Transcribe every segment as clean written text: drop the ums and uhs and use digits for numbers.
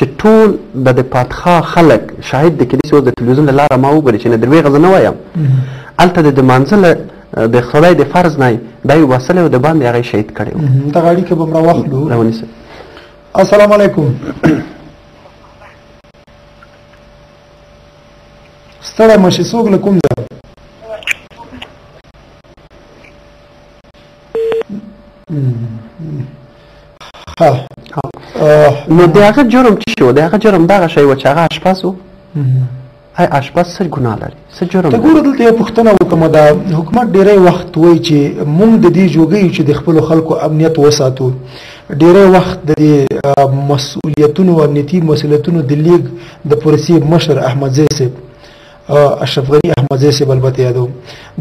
چې ټول د پاتخا خلک شاهد دي کېدای شي اوس د تلویزیون له لارې ما وګوري چې نه دروغ زه نه وایم هلته د لمانځه د خدای د فرض نه دا یې وباسلی و د باندې هغه یې شهید کړی و دغه اړیکه به م راواخلو راونیسه السلام علیکم ستړی مه شي څوک له کوم ځای نو د هغه جرم څه شو د هغه جرم دغه شی و چې هغه اشپز و ای اشپز څه ګناه لري څه جرم ته ګوره دلته یوه پوښتنه وکړم د حکومت ډېری وخت وایي چې موږ د دې جوګه یو چې د خپلو خلکو امنیت وساتو ډېری وخت د دې مسؤلیتونو امنیتي مسؤلیتونو د لیګ د پولیسي مشر احمدزی صاحب اشرف غني احمدزی صاحب البته یادوم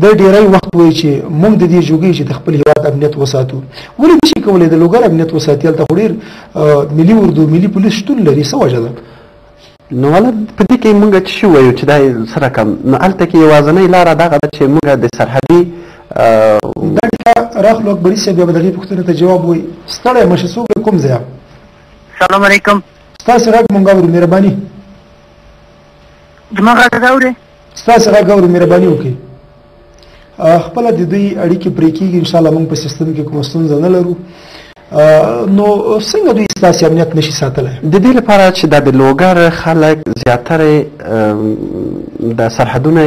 دا ډېری وخت وایي چې موږ د دې جوګه یو چې د خپل هېواد امنیت وساتو ولې نشي کولی د لوګر امنیت وساتي هلته خو ډېر ملي اردو ملي پولیس شتون لري څه وجه ده نو والا په دې کې موږ څه شي وایو چې دا یې څه رقم نو هلته کې یوازنۍ لاره دغه ده چې موږ د سرحدي دا راخلو اکبري صاحب بیا به د هغې پوښتنې ته جواب وایي ستړی مه شې څوک له کوم ځایه سلام علیکم ستاسې غږ مونږ اورو مهرباني زما غږ اورې ستاسې غږ اورو مهرباني وکړئ خپله د دوی اړیکې پرې کېږي انشاءالله موږ په سیستم کې کومه ستونزه نه لرو نو څنګه دوی ستاسې امنیت نشي ساتلی د دې لپاره چې دا د لوګر خلک زیاتره د سرحدونه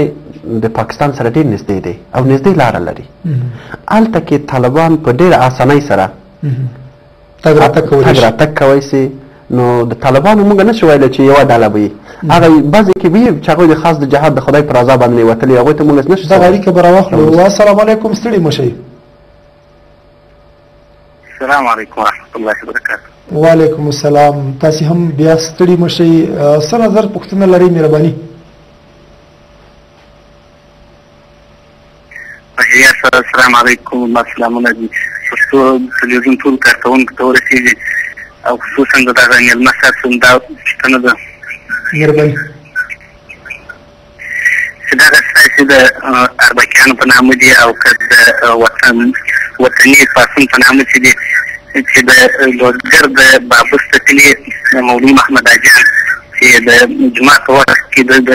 د پاکستان سره ډېر نږدې دی او نږدې لاره لري هلته کې طالبان په ډېره اسانۍ سره تګ راتګ کولی سي نو د طالبانو موږ نه شو ویلی چې یوه ډله به وي هغه بعضې کې به وي چې هغوی د خاص د جهاد د خدای پر رضا باندې وتلي هغوی ته موږ نه شو دغه اړیکه به راواخلو السلام علیکم ستړي مه شئ السلام علیکم ورحمت الله وبرکاته وعلیکم السلام تاسې هم بیا ستړي مه شئ څه نظر پوښتنه لرئ مهرباني السلام علیکم سلامونه دي پښتو تلویزیون ټول کارکوونکو ته ورسېږي او خصوصا د دغه مېلمه صاحب څخه دا پوښتنه ده مهرباني چې دغه ستاسې د اربکیانو په نامه دي او که د وطني پاڅون په نامه چې دي چې د لوګر د بابوس ته تلي مولوي محمد اجان چې د جومات په وخت کې د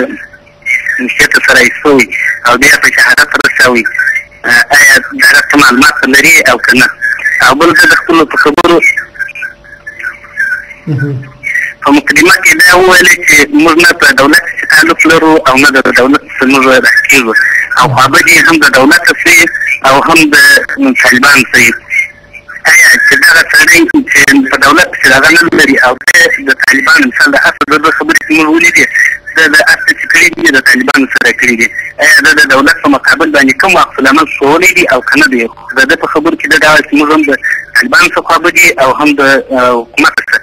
نشته سره ایستوي او بیا په شهادت رسوي آیا دغه څه معلومات لري او که نه او بل زه د خپلو په خبرو په مقدمه کې دا وویلې چې موږ نه په دولت کې تعلق لرو او نه د دولت څخه موږ راکېږو او خوابدي هم د دولت سي او هم د طالبان سي آیا چې دغه سړی چې په دولت کې هغه نه لري او د طالبان مثال د اصل د خبرې چې موږ ولیدې د اصل چې کړي دي د طالبانو سره کړي دي آیا د دولت په مقابل باندې کوم عکس العمل ښوولی دي او که نه دی د ده په خبرو کې دا چې موږ هم د طالبانو څخه خوابدي او هم د حکومت څخه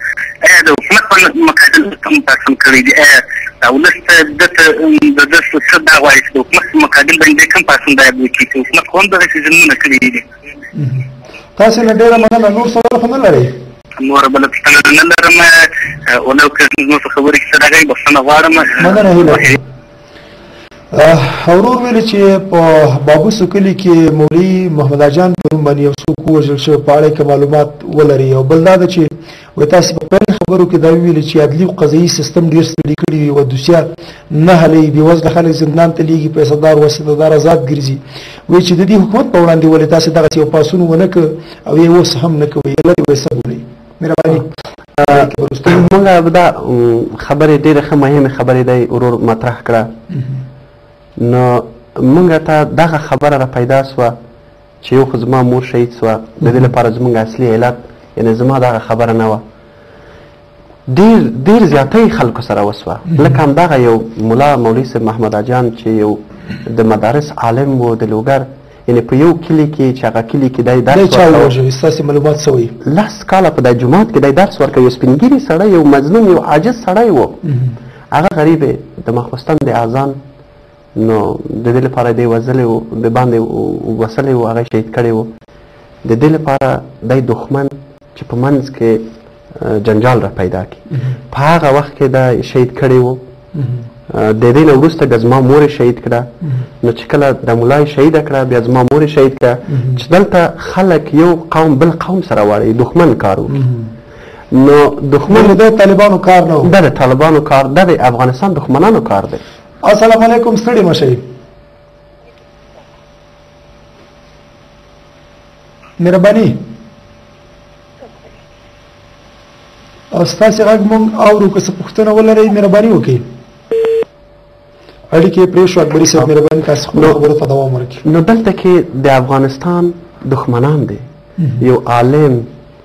آیا د حکومت په مقابل کوم پاڅون کړی دي آیا ولس ته د ده څه دا غواړي چې د حکومت په مقابل باندې کوم پاڅون باید وکړي چې حکومت خو هم دغسې ظلمونه کړي دي تاسې نه ډېره مننه نور سوال خو نه لرئ نوره بله پوښتنه نه لرم ولو که زموږ په خبرې کې څه راغی بخښنه غواړم مننه هیله ورور ویل چې په بابوسو کلي کې مولوي محمد اجان په نوم باندې یو څوک ووژل شوی په اړه کې معلومات ولري او بل دا ده چې وایي تاسې په پیل خبرو کې دا وویلې چې عدلي او قضایي سیستم ډېر ستړي کړي وي او دوسیه نه حلوي بېوزله خلک زندان ته لیږي پیسهدار وسیلهدار آزاد ګرځي وایي چې د دې حکومت په وړاندې ولې تاسې دغسې یو پاڅون ونه کړ او یې اوس هم نه کوئ لرې وایي څه بولئ مهرباني موږ دا خبرې ډېرې ښه مهمې خبرې دی ورور مطرح کړه نو موږ ته دغه خبره را پیدا سوه چې یو خو زما مور شهید سوه د دې لپاره زموږ اصلي علت یعنې زما دغه خبره نه وه ډېر زیاتی خلکو سره وسوه لکه همدغه یو ملا مولوي صاحب محمد اجان چې یو د مدارس عالم و د لوګر یعنې په یو کلي کې چې هغه کلي کې دی درس ورکوي ستاسې معلومات څه وایي 10 کاله په دا جومات کې دی درس ورکوي یو سپین ږیري سړی یو مظلوم یو عاجز سړی و هغه غریب د ماخوستن د اذان نو د دې لپاره دی وژلی و د باندې وسلی و هغه شهید کړی و د دې لپاره دی دښمن چې په منځ کې جنجال را پیدا کړي په هغه وخت کې دا شهید کړی و د دې نه وروسته بیا زما مور یې شهید کړه نو چې کله د ملا یې شهیده کړه بیا زما مور یې شهید کړه چې دلته خلک یو قوم بل قوم سره واړوي دښمن کار وکړي نو دښمن د طالبانو کار نه و. دا د طالبانو کار، دا د افغانستان دښمنانو کار دی. السلام علیکم، ستړي مشئ. مهرباني ستاسې غږ مونږ اورو، که څه پوښتنه ولرئ مهرباني وکړئ. اړیکې پرې شو. اکبري صاحب مهرباني تاسې خپلو خبرو ته دوام ورکړئ. نو دلته کې د افغانستان دښمنان دي. یو عالم،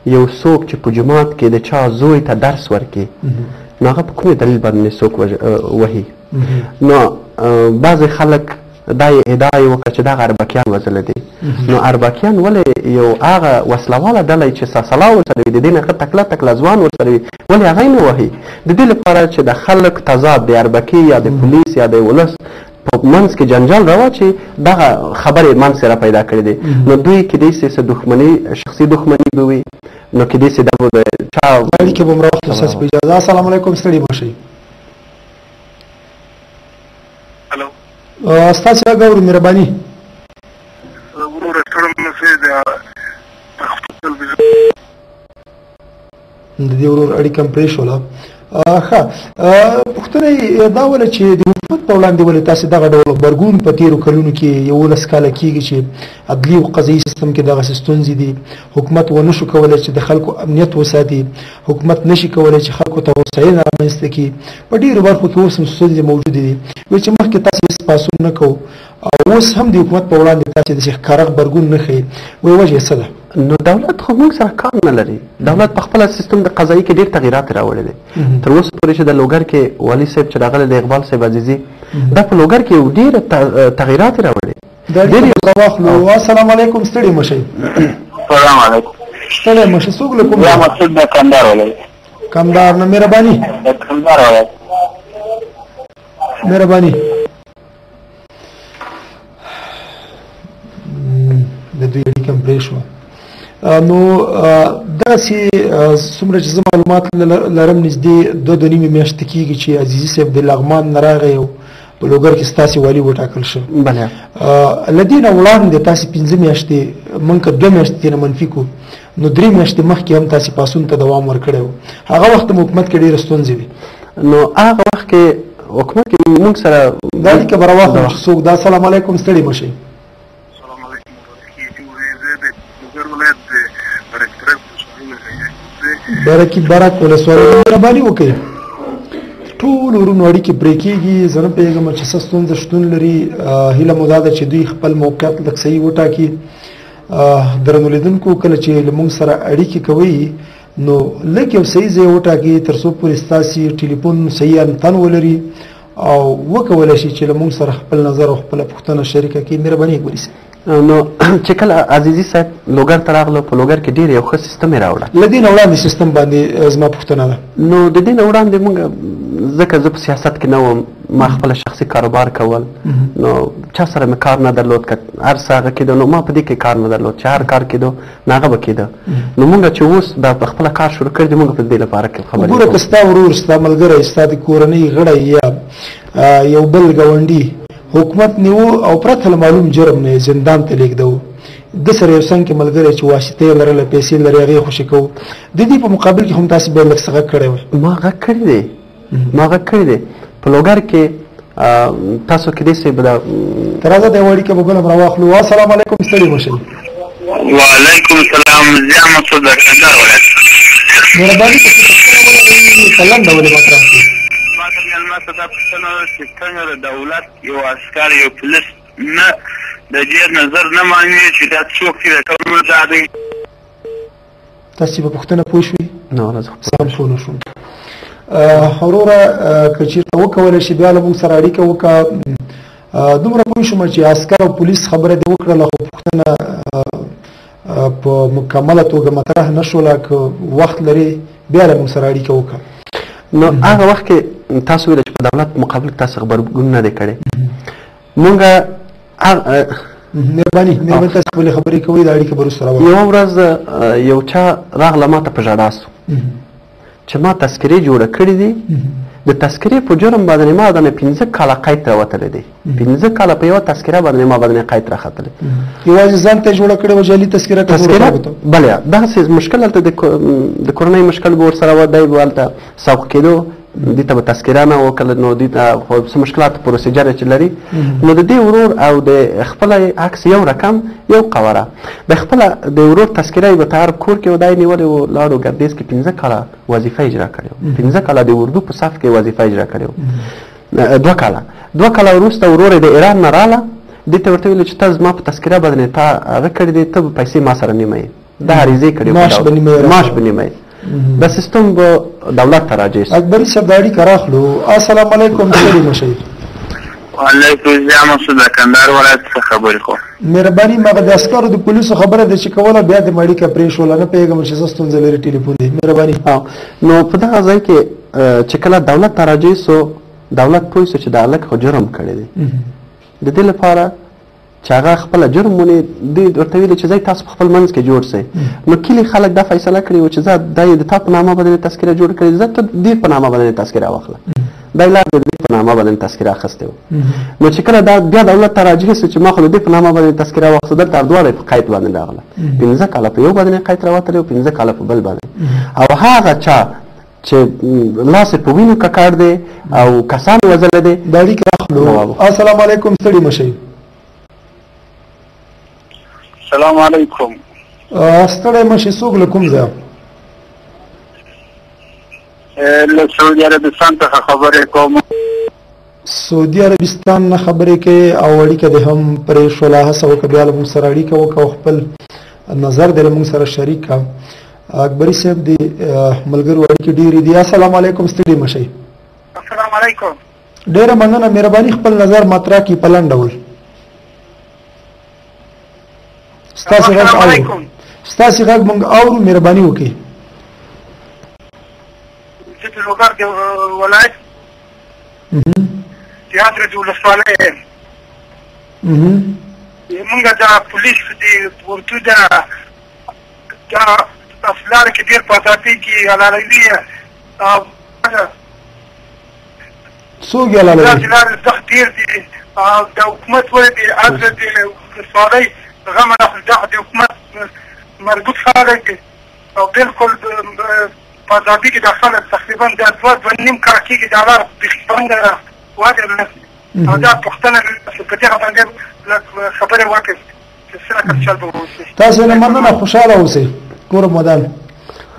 یو څوک چې په جومات کې د چا زوی ته درس ورکړي، نو هغه په کومې دلیل باندې څوک وهي؟ نو بعضې خلک دا یې ادعا یې وکړه چې دغه اربکیان وژلي دي. نو اربکیان ولې یو هغه وسلواله ډله چې سلسله ورسره وي، د دې نه ښه تکله تکله ځوان ورسره وي، ولې هغه یې نه وهي؟ د دې لپاره چې د خلک تضاد د اربکي یا د پولیس یا د ولس په منځ کې جنجال راواچي، دغه خبرې منځ سره پیدا کړې دي. نو دوی کیدای شي څه دښمني، شخصي دښمني به وي، نو کیدای شي دا به د چا اړیکې به م راوخلو. ستاسې په اجازه. السلام علیکم، ستړي مه شئ. ستاسې غږ اورو مهرباني. د دې ورور اړیکه م پرې شوله. ښه، پوښتنه یې دا وله چې د حکومت په وړاندې ولې تاسې دغه ډول غبرګون په تېرو کلونو کې 11 کاله کېږي چې عدلي او قضایي سیستم کې دغسې ستونزې دي، حکومت ونه شو کولی چې د خلکو امنیت وساتي، حکومت نشي کولی چې خلکو ته هوساینه رامنځته کړي. په ډېرو برخو کې اوس هم ستونزې موجودې دي. وایي چې مخکې تاسې هېڅ پاڅون نه کوو او اوس هم د حکومت په وړاندې تاسې داسې ښکاره غبرګون نه ښیي، وایي وجه یې څه ده؟ نو دولت خو موږ سره کار نه لري. دولت په خپله سیستم د قضایي کې ډېر تغیرات راوړي دي. تر اوسه پورې چې د لوګر کې والي صاحب چې راغلی د اقبال صاحب عزیزي، دا په لوګر کې ډېر تغیرات راوړي. واخلو. السلام علیکم، ستړي مه شئ. السلام علیکم. ستړي مه شئ. څوک له کوم یا مسعود د کندهار ولایت. کندهار نه مهرباني. د کندهار ولایت. مهرباني. د دوی اړیکه م پرې شوه. نو داسې څومره چې زه معلومات لرم نږدې 2.5 میاشتې کېږي چې عزیزي صاحب د لغمان نه راغی او په لوګر کې ستاسې والي وټاکل شو. بله. له دې نه وړاندې تاسې 5 میاشتې، موږ که 2 میاشتې نه منفي کړو، نو 3 میاشتې مخکې هم تاسې پاڅون ته دوام ورکړی و. هغه وخت هم حکومت کې ډېرې ستونزې وي. نو هغه وخت کې حکومت کې موږ سره دا اړیکه به راواخلو چې څوک. دا السلام علیکم، ستړي مه شئ. برکي برک ولسوالۍ مهرباني وکړئ. ټول ورونو اړیکې پرې کېږي. زه نه پوهېږم چې څه ستونزه شتون لري. هیله مو دا ده چې دوی خپل موقعیت لږ صحیح وټاکي. درنو لیدونکو، کله چې له موږ سره اړیکې کوئ نو لږ یو صحیح ځای وټاکي تر څو پورې ستاسې ټلیفون صحیح انتن ولري او وکولی شي چې له موږ سره خپل نظر او خپله پوښتنه شریکه کړي. مهرباني وکړئ. نو چې کله عزیزي صاحب لوګر ته راغله، په لوګر کې ډېر یو ښه سیستم یې راوړه. له دې نه وړاندې سیستم باندې زما پوښتنه ده. نو د دې نه وړاندې موږ، ځکه زه په سیاست کې نه وم، ما خپله شخصي کاروبار کول، نو چا سره مې کار نه درلود. که هر څه هغه کېده، نو ما په دې کې کار نه درلود چې هر کار کېدو نو هغه به کېده. نو موږ چې اوس دا په خپله کار شروع کړی دی، موږ په دې لپاره کې خبرې کوو. ګوره، که ستا ورور، ستا ملګری، ستا د کورنۍ غړی یا یو بل ګاونډي حکومت نیو او پرته له معلوم جرم نه زندان ته لېږدو، د سره یو څنګ کې ملګری چې واسطه یې لرله، پیسې لري، هغې خوشي کوو، د دې په مقابل کې هم تاسې بیا لږ څه غږ کړی وی. ما غږ کړی دی. ما غږ کړی دی. په لوګر کې تاسو کېدای شئ به دا ته راځه د یوه اړیکه به بله هم راواخلو. السلام علیکم، ستړي مه شئ. وعلیکم السلام. زه مسعود د کندهار ولایت. مهرباني که څه پوښتنه ولرئ په لنډه ولې مطرح کړئ. ما ته مېلمه ته دا پوښتنه ده چې څنګه د دولت یو عسکر، یو پولیس نه د دې نظر نه ماني چې دا څوک چې د قانون ځا دی. تاسې په پوښتنه پوه شوئ؟ نه، سم پوه نه شوم. وروره، که چېرته وکولی شي بیا له موږ سره اړیکه وکړه. دومره پوه شوم چې عسکر او پولیس خبره دې وکړله، خو پوښتنه په مکمله توګه مطرح نه شوله. که وخت لري بیا له موږ سره اړیکه وکړه. نو هغه وخت کې تاسو ویل چې په دولت مقابل کې تاسو غبرګون نه دی کړی. مونږ مهرباني تاسو خپلې خبرې کوئ، دا اړیکه به وروسته راوړو. یوه ورځ یو چا راغله ما ته په ژړا سو چې ما تذکرې جوړه کړې دي د تذکرې په جرم باندې ما باندې 15 کاله قید راوتلی دی 15 کاله په یوه تذکره باندې ما باندې قید راختلی یوازې ځان ته جوړه کړې وه جعلي تذکره بله دغسې مشکل هلته د کورنۍ مشکل به ورسره وه دی به هلته سوق کېدو دې ته به تذکره نه وکړله نو دې ته خو څه مشکلات پروسیجر چې لري نو د دې ورور او د خپله عکس یو رقم یو قوره د خپله د ورور تذکره یې به تیار کور کې و دا یې نیولی و لاړو ګردیز کې 15 کاله وظیفه اجرا کړې وه 15 کاله د اردو په صف کې وظیفه اجرا کړې وه 2 کاله وروسته ورور یې د ایران نه راله دې ته ورته ویلو چې ته زما په تذکره باندې تا هغه کړې دی ته به پیسې ما سره نیمه یې دا عریضې کړې معاش به نیمه یې د سیستم به دولت ته راجع شي اکبري صاحب د اړیکه راخلو السلام علیکم ستړي مه شئ وعلیکم السلام استاد د کندهار ولایت څخه خبرې کوم مهرباني مغه د عسکرو د پولیسو خبره ده چې کوله بیا د اړیکه پرېښوله نه پوهېږم چې څه ستونزه لري ټلیفون دی مهرباني نو په دغه ځای کې چې کله دولت ته راجع سو دولت پوه سو چې دا هلک خو جرم کړی دی د دې لپاره چې هغه خپله جرم ونی دې ورته ویلې چې ځای تاسو په خپل منځ کې جوړ سئ نو کلي خلک دا فیصله کړې وه چې زه دا یې د تا په نامه باندې تذکره جوړ کړې زه ته دې په نامه باندې تذکره واخله دا یې لار د دې په نامه باندې تذکره اخیستې وه نو چې کله دا بیا دولت ته راجع سو چې ما خو د دې په نامه باندې تذکره واخیسته دلته دواړه په قید باندې راغله 15 کاله په یو باندې قید راوتلی او 15 کاله په بل باندې او هغه چا چې لاس یې په وینو ککړ دی او کسان وژلی دی د اړیکې راخلو السلام علیکم ستړي مه شئ السلام علیکم ستړی مه شئ څوک له کوم ځایه له سعودي عربستان څخه خبرې کوم سعودي عربستان نه خبرې کوې او اړیکه دې هم پرېښوله هڅه وکړه بیا له موږ سره اړیکه وکړه او خپل نظر دې له موږ سره شریک کړه اکبري صاحب د ملګرو اړیکې ډېرې دي السلام علیکم ستړي مه شئ السلام علیکم ډېره مننه مهرباني خپل نظر مطرح کړي په لنډ ډول ستاسې غږ موږ اورو مهرباني وکړئ زه د لوګر د ولایت د حضرت ولسوالۍ یم موږ دا پولیس د اردو دا افلار کې ډېر په ازادۍ کې حلالوي او څوک یې حلالوي دا لارې سخت ډېر دي او د حکومت ولې د حضرت ولسوالۍ غمه د حکومت مربوط خلک دي او بالکل په ازادۍ کې د خلک تقریبا د 2.5 کال کېږي دا لار بیخي بنده ده واضح نه او دا پوښتنه په دغه باندې خبرې وکړئ چې څنګه چل به وشي تاسو نه مننه خوشحاله اوسئ کور مدان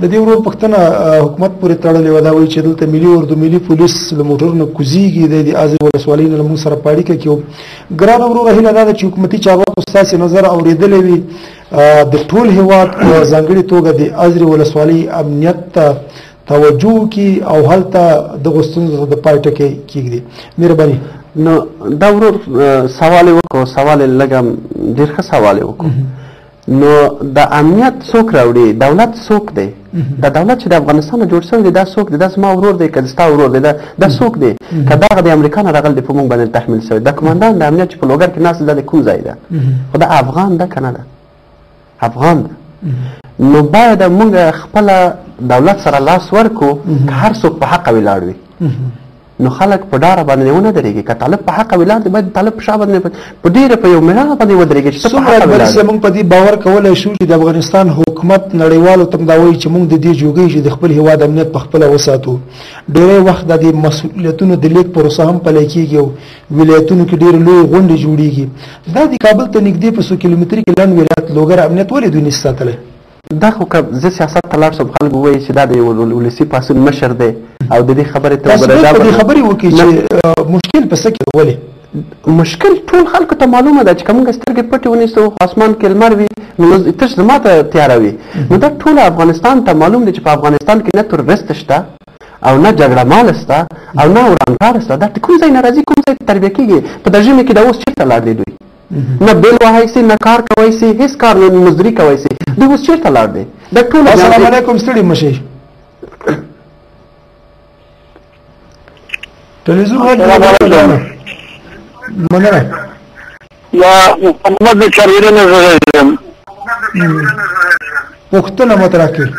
د دې ورور پښتنه حکومت پورې تړلې وه دا وایي چې دلته ملي اردو ملي پولیس له موټرونو کوزیږي دی د ازرې ولسوالۍ نه له موږ سره په اړیکه کې و ګرانه وروره هیله دا ده چې حکومتي چارواکو ستاسې نظر اورېدلی وي د ټول هېواد په ځانګړې توګه د ازرې ولسوالۍ امنیت ته توجه وکړي او هلته دغو ستونزو ته د پای ټکی کېږدي مهرباني نو دا ورور سوال یې وکړو سوال یې لږ ډېر ښه سوال یې وکړو نو د امنیت څوک راوړي دولت څوک دی دا دولت چې د افغانستان نه جوړ شوی دی دا څوک دی دا زما ورور دی که ستا ورور دی دا څوک دی که دغه د امریکا نه راغلی دی په موږ باندې تحمیل شوی دا کمانډان د امنیت چې په لوګر کې ناست دا د کوم ځای ده خو دا افغان ده که نه ده افغان ده نو باید موږ خپله دولت سره لاس ورکړو که هر څوک په حقه ولاړ وي نو خلک په ډاره باندې ونه درېږي که طالب په حقه ولاړ دی باید طالب په شا باندې په ډېره په یو مېړانه باندې ودرېږي چې ته په حقه ولاړ دی موږ په دې باور کولی شو چې د افغانستان حکومت نړیوالو ته هم دا وایي چې موږ د دې جوګۍ چې د خپل هېواد امنیت په خپله وساتو ډېری وخت د دې مسؤلیتونو د لیږد پروسه هم پلی کېږي او ولایتونو کې ډېرې لویې غونډې جوړېږي دا د کابل ته نږدې په 100 کیلومتري کې لنډ ولایت لوګر امنیت ولې دوی نشي ساتلی دا خو که زه سیاست ته لاړ شم خلک ووایي چې دا د یو ولسي پاڅون مشر دی او د دې خبرې ته تاسو باید په دې خبرې وکړئ چې مشکل په څه کې ولې مشکل ټول خلکو ته معلومه ده چې که موږ سترګې پټې ونیسو اسمان کې لمر وي نو تش زما ته تیاره وي نو دا ټول افغانستان ته معلوم دی چې په افغانستان کې نه تروریست شته او نه جګړه مال شته او نه ورانکار شته دا کوم ځای نه راځي کوم ځای ته تربیه کېږي په دا ژمي کې دا اوس چېرته لاړ دی دوی نه بیل وهی سي نه کار کوی سي هیڅ کار نه مزدوري کوی سي دوی اوس چېرته لاړ دی دا ټول السلام علیکم ستړي مه شئ تلویزیون مننه یا محمد چرویری نه زه پوښتنه مطرح کړئ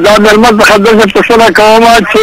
دا مېلمه څخه داسې پوښتنه کومه چې